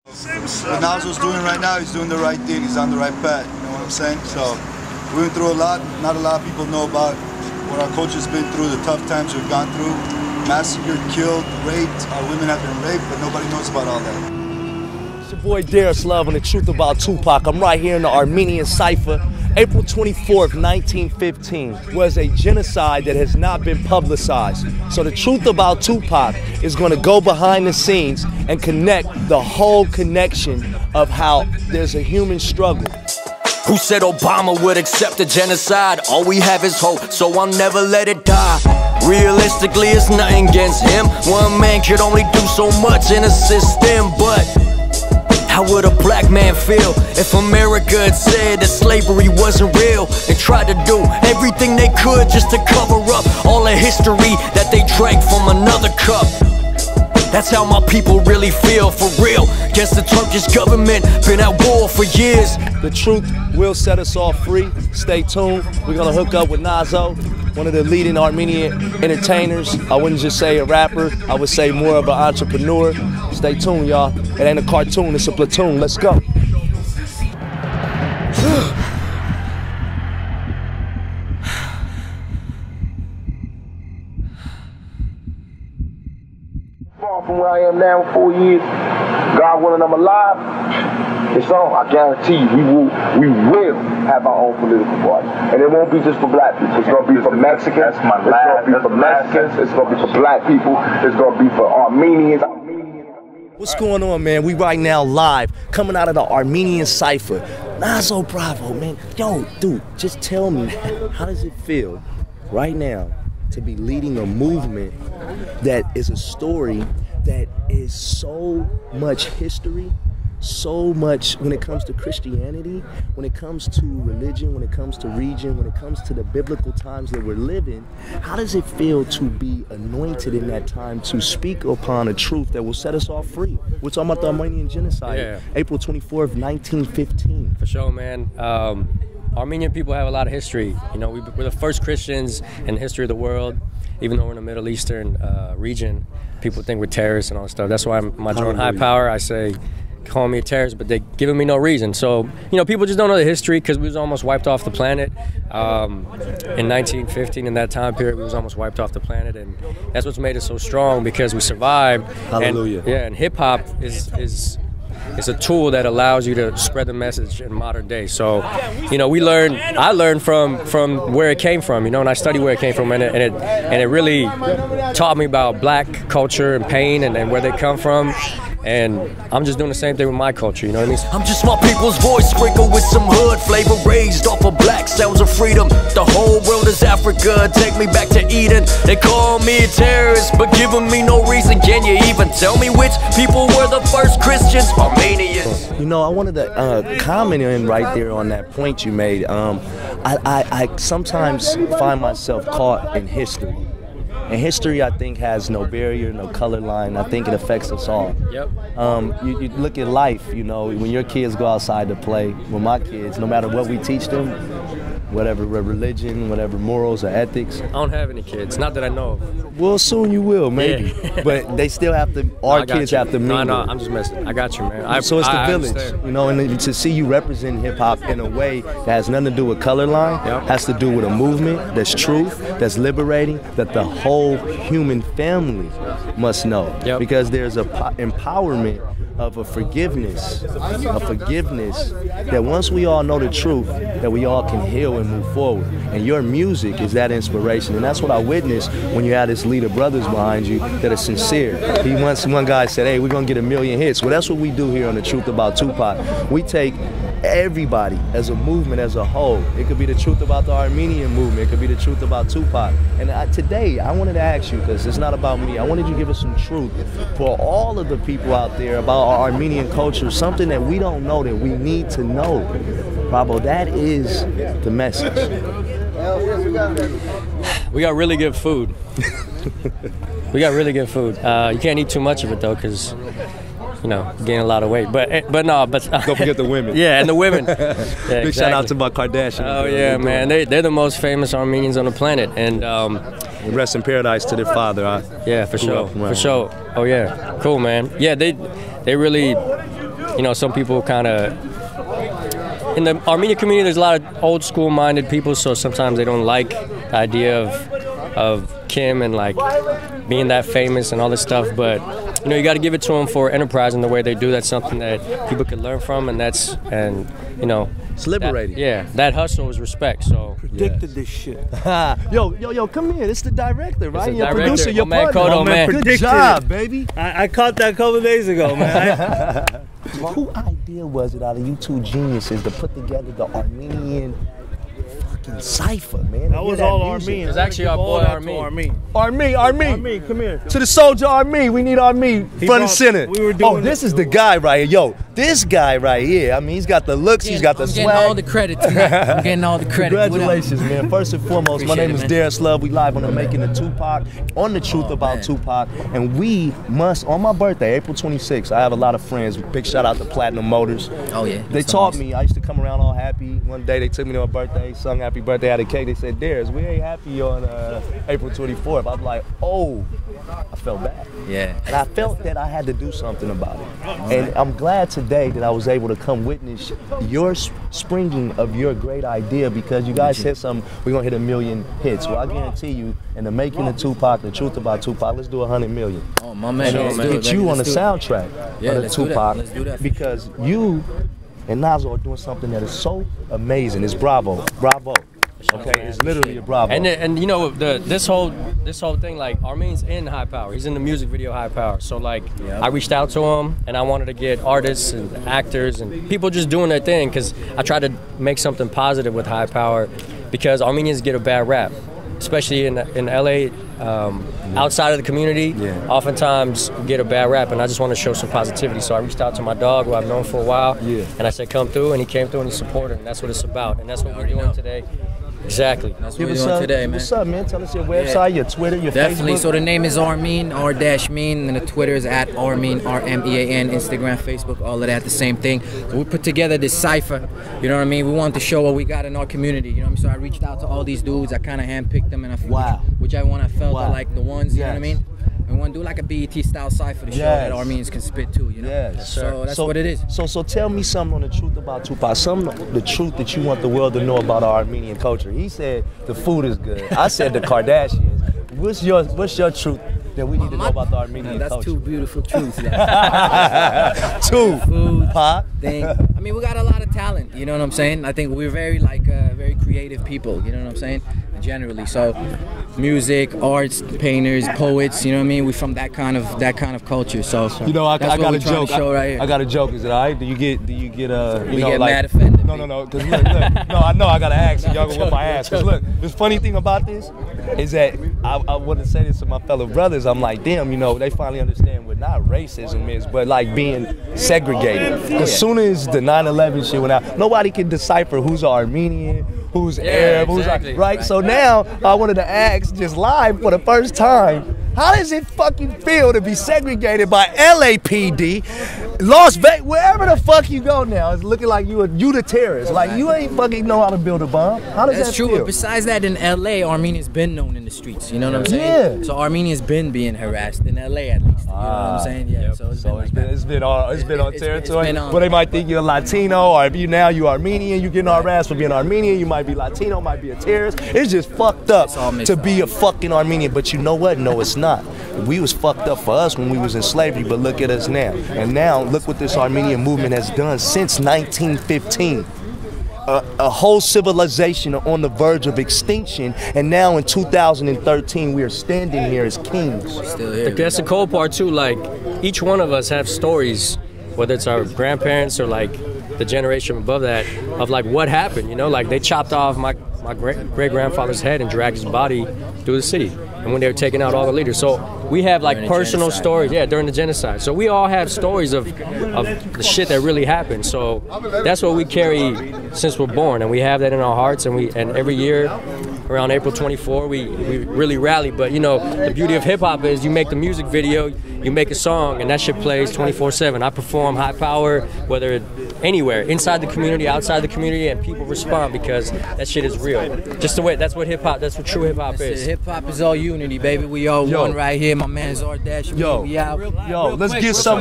What Nazo's doing right now, he's doing the right thing. He's on the right path. You know what I'm saying? So we went through a lot. Not a lot of people know about what our culture's been through, the tough times we've gone through. Massacred, killed, raped. Our women have been raped, but nobody knows about all that. It's your boy Darris Love and the truth about Tupac. I'm right here in the Armenian Cypher. April 24th, 1915 was a genocide that has not been publicized. So the truth about Tupac is going to go behind the scenes and connect the whole connection of how there's a human struggle. Who said Obama would accept the genocide? All we have is hope, so I'll never let it die. Realistically, it's nothing against him. One man could only do so much in a system, but how would a black man feel if America had said that slavery wasn't real and tried to do everything they could just to cover up all the history that they drank from another cup? That's how my people really feel, for real. Guess the Turkish government been at war for years. The truth will set us all free. Stay tuned. We're gonna hook up with Nazo, one of the leading Armenian entertainers. I wouldn't just say a rapper, I would say more of an entrepreneur. Stay tuned, y'all. It ain't a cartoon, it's a platoon. Let's go. Far from where I am now in 4 years, God willing I'm alive, it's on. I guarantee you, we will have our own political party. And it won't be just for black people. It's going to be for Mexicans, it's going to be for Mexicans, it's going to be for black people, it's going to be for Armenians. What's going on, man? We right now live, coming out of the Armenian Cypher. Nazo Bravo, man. Yo, dude, just tell me, how does it feel right now to be leading a movement that is a story that is so much history, so much when it comes to Christianity, when it comes to religion, when it comes to region, when it comes to the biblical times that we're living? How does it feel to be anointed in that time to speak upon a truth that will set us all free? We're talking about the Armenian Genocide, April 24th, 1915. For sure, man. Armenian people have a lot of history. You know, we're the first Christians in the history of the world. Even though we're in the Middle Eastern region, people think we're terrorists and all that stuff. That's why I'm my drone high power. I say, call me a terrorist, but they're giving me no reason. So, you know, people just don't know the history because we was almost wiped off the planet. In 1915, in that time period, we was almost wiped off the planet, and that's what's made us so strong because we survived. Hallelujah. And hip hop is a tool that allows you to spread the message in modern day. So, you know, I learned from where it came from, you know, and I studied where it came from, and it really taught me about black culture and pain and where they come from. And I'm just doing the same thing with my culture, you know what I mean? I'm just my people's voice, sprinkled with some hood flavor, raised off of black sounds of freedom. The whole world is Africa, take me back to Eden. They call me a terrorist, but giving me no reason. Can you even tell me which people were the first Christians? Armenians. You know, I wanted to comment in right there on that point you made. I sometimes find myself caught in history. And history, I think, has no barrier, no color line. I think it affects us all. Yep. You look at life, you know, when your kids go outside to play, with my kids, no matter what we teach them, whatever religion, whatever morals or ethics. I don't have any kids, not that I know of. Well, soon you will, maybe. Yeah. But they still have to, our kids have to mingle. No, I'm just messing. I got you, man. So it's the village, you know, and to see you represent hip-hop in a way that has nothing to do with color line, has to do with a movement that's truth, that's liberating, that the whole human family must know. Because there's a empowerment of a forgiveness that once we all know the truth, that we all can heal and move forward. And your music is that inspiration. And that's what I witnessed when you had this leader brothers behind you that are sincere. One guy said, hey, we're gonna get 1 million hits. Well, that's what we do here on The Truth About Tupac. We take everybody as a movement as a whole. It could be the truth about the Armenian movement. It could be the truth about Tupac. And today, I wanted to ask you, because it's not about me, I wanted you to give us some truth for all of the people out there about our Armenian culture, something that we don't know that we need to know. Bravo, that is the message. We got really good food. We got really good food. You can't eat too much of it, though, because you know, gain a lot of weight. But don't forget the women. Yeah, and the women. Yeah, Big exactly. shout out to my Kardashians. Oh yeah, man, they're the most famous Armenians on the planet, and rest in paradise to their father. Yeah, for sure, for sure. Oh yeah, cool, man. Yeah, they really you know, some people kind of, in the Armenian community, there's a lot of old school minded people, so sometimes they don't like the idea of Kim and like being that famous and all this stuff, but you know, you got to give it to them for enterprise and the way they do. That's something that people can learn from, and you know, it's liberating. That hustle is respect. So predicted this shit. yo, come here. This is the director, right? Your producer, your man, partner. Kodo, man. Good job, baby. I caught that a couple of days ago, man. Who idea was it out of you two geniuses to put together the Armenian fucking Cypher, man? That was all Armenian. It's actually our boy Armenian. Armenian, come here. To the soldier Armenian, we need Armenian front and center. This is the guy right here. Yo, this guy right here. I mean, he's got the looks, he's got the swag. I'm getting all the credit tonight. I'm getting all the credit. Congratulations, man. First and foremost, my name is Darris Love. We live on the making of Tupac, on the truth about Tupac. And we must, on my birthday, April 26th, I have a lot of friends. Big shout out to Platinum Motors. Oh, yeah. They taught me. I used to come around all happy. One day they took me to a birthday, sung happy birthday, had a cake. They said, Darris, we ain't happy on April 24th. I was like, oh, I felt bad. Yeah. And I felt that I had to do something about it. And I'm glad today that I was able to come witness your springing of your great idea, because you guys said something, we're going to hit 1 million hits. Well, I guarantee you, in the making of Tupac, the truth about Tupac, let's do 100 million. Oh, my man. And get you on the soundtrack of the Tupac. Let's do that. Because you and Nazo are doing something that is so amazing. It's Bravo. Okay, it's literally a Bravo. And you know, this whole thing, like, Armenian's in High Power. He's in the music video High Power. So like, I reached out to him and I wanted to get artists and actors and people just doing their thing, because I tried to make something positive with High Power, because Armenians get a bad rap, especially in LA. Outside of the community, oftentimes get a bad rap, and I just want to show some positivity. So I reached out to my dog, who I've known for a while, and I said, come through, and he came through and he supported, and that's what it's about, and that's what we're doing today. Exactly. That's what we're doing today, man. What's up, man? Tell us your website, your Twitter, your Definitely. Facebook. So the name is Armeen, R-Mean, and the Twitter is at Armeen, R-M-E-A-N, Instagram, Facebook, all of that, the same thing. So we put together this cypher, you know what I mean? We wanted to show what we got in our community, you know what I mean? So I reached out to all these dudes, I kind of handpicked them, and I which one I felt are like the ones, you know what I mean? We want to do like a BET style cypher to show that Armenians can spit too, you know? So that's what it is. So tell me something on the truth about Tupac, the truth that you want the world to know about our Armenian culture. He said the food is good. I said the Kardashians. What's your truth that we need to know about the Armenian culture? That's two beautiful truths. Two. Food, thing. I mean, we got a lot of talent, you know what I'm saying? I think we're very very creative people, you know what I'm saying? Generally, so music, arts, painters, poets, you know what I mean? We're from that kind of culture. So you know, I got a joke. I got a joke. Is it all right? Do you get you get mad offended? No. Because look, no, I know I gotta ask. Y'all gonna whip my ass. Cause look, the funny thing about this is that I want to say this to my fellow brothers. I'm like, damn, you know, they finally understand what not racism is, but like being segregated. As soon as the 9/11 shit went out, nobody can decipher who's Armenian, who's Arab, who's right. So now I wanted to ask, just live for the first time, how does it fucking feel to be segregated by LAPD, Las Vegas, wherever the fuck you go now? It's looking like you the terrorist. Like you ain't fucking know how to build a bomb. How does that feel? That's true. But besides that, in LA, Armenians been known in the streets. You know what I'm saying? Yeah. So Armenians been being harassed in LA at least. You know what I'm saying? Yeah. So it's been on territory. Well, they might think you're Latino, or if you Armenian, you getting harassed for being Armenian. You might be Latino, might be a terrorist. It's just fucked up to be a fucking Armenian. But you know what? No, it's not. We was fucked up for us when we was in slavery, but look at us now. And now, look what this Armenian movement has done since 1915. A whole civilization on the verge of extinction, and now in 2013, we are standing here as kings. Still here. That's the cool part too, like, each one of us have stories, whether it's our grandparents or like the generation above that, of like what happened, you know? Like they chopped off my great-grandfather's head and dragged his body through the city, and when they were taking out all the leaders. So we have like personal stories, during the genocide. So we all have stories of the shit that really happened. So that's what we carry since we're born, and we have that in our hearts, and every year around April 24, we really rally. But you know, the beauty of hip hop is you make the music video, you make a song, and that shit plays 24/7. I perform high power, whether anywhere, inside the community, outside the community, and people respond because that shit is real. Just the way, that's what hip hop, that's what true hip hop is. Hip hop is all unity, baby. We all one right here. My man's Ardash.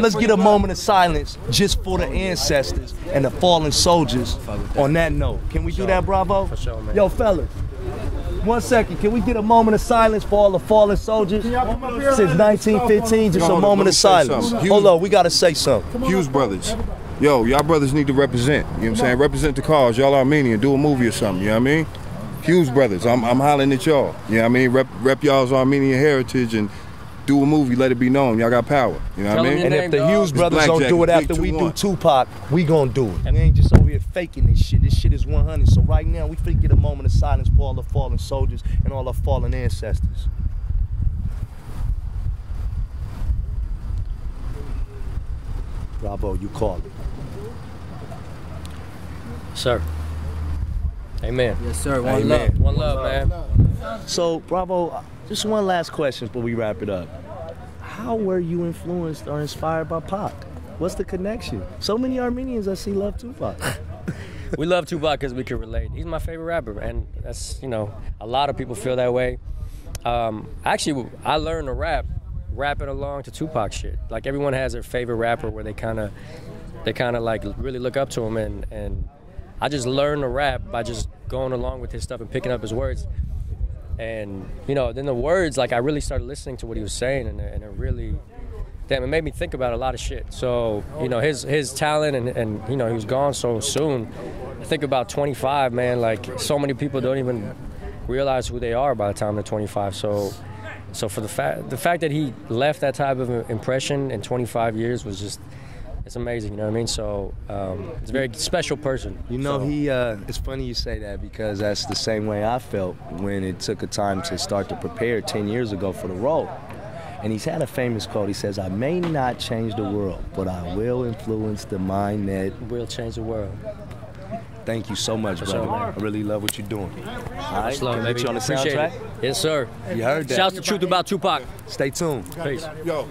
Let's get a moment of silence just for the ancestors and the fallen soldiers. On that note, can we do that, Bravo? For sure, man. Yo, fellas, 1 second. Can we get a moment of silence for all the fallen soldiers since 1915? Just a moment of silence. Hold on, we gotta say something. Hughes brothers. Yo, y'all brothers need to represent. You know what I'm saying? Represent the cause. Y'all Armenian. Do a movie or something. You know what I mean? Hughes brothers. I'm hollering at y'all. You know what I mean? Rep y'all's Armenian heritage and do a movie. Let it be known. Y'all got power. You know what I mean? And if the Hughes brothers don't do it after we do Tupac, we gonna do it. We ain't just over here faking this shit. This shit is 100. So right now, we finna get a moment of silence for all the fallen soldiers and all the fallen ancestors. Bravo, you call it. Sir. Amen. Yes, sir. One love. One love, man. So, Bravo, just one last question before we wrap it up. How were you influenced or inspired by Pac? What's the connection? So many Armenians I see love Tupac. We love Tupac because we can relate. He's my favorite rapper, and that's, you know, a lot of people feel that way. Actually, I learned to rap rapping along to Tupac shit. Like, everyone has their favorite rapper where they kind of like really look up to him, and I just learned to rap by just going along with his stuff and picking up his words. And, you know, then the words, like, I really started listening to what he was saying, and it really, damn, it made me think about a lot of shit. So, you know, his talent, and you know, he was gone so soon. I think about 25, man, like, so many people don't even realize who they are by the time they're 25. So for the fact that he left that type of impression in 25 years was just, it's amazing, you know what I mean? So it's a very special person. You know, it's funny you say that, because that's the same way I felt when it took a time to start to prepare 10 years ago for the role. And he's had a famous quote. He says, "I may not change the world, but I will influence the mind that will change the world." Thank you so much, brother. Sure, I really love what you're doing. All right, love, can baby. get you on the Appreciate soundtrack? Yes, sir. You heard that. Shouts to Truth About Tupac. Stay tuned. Peace. Yo.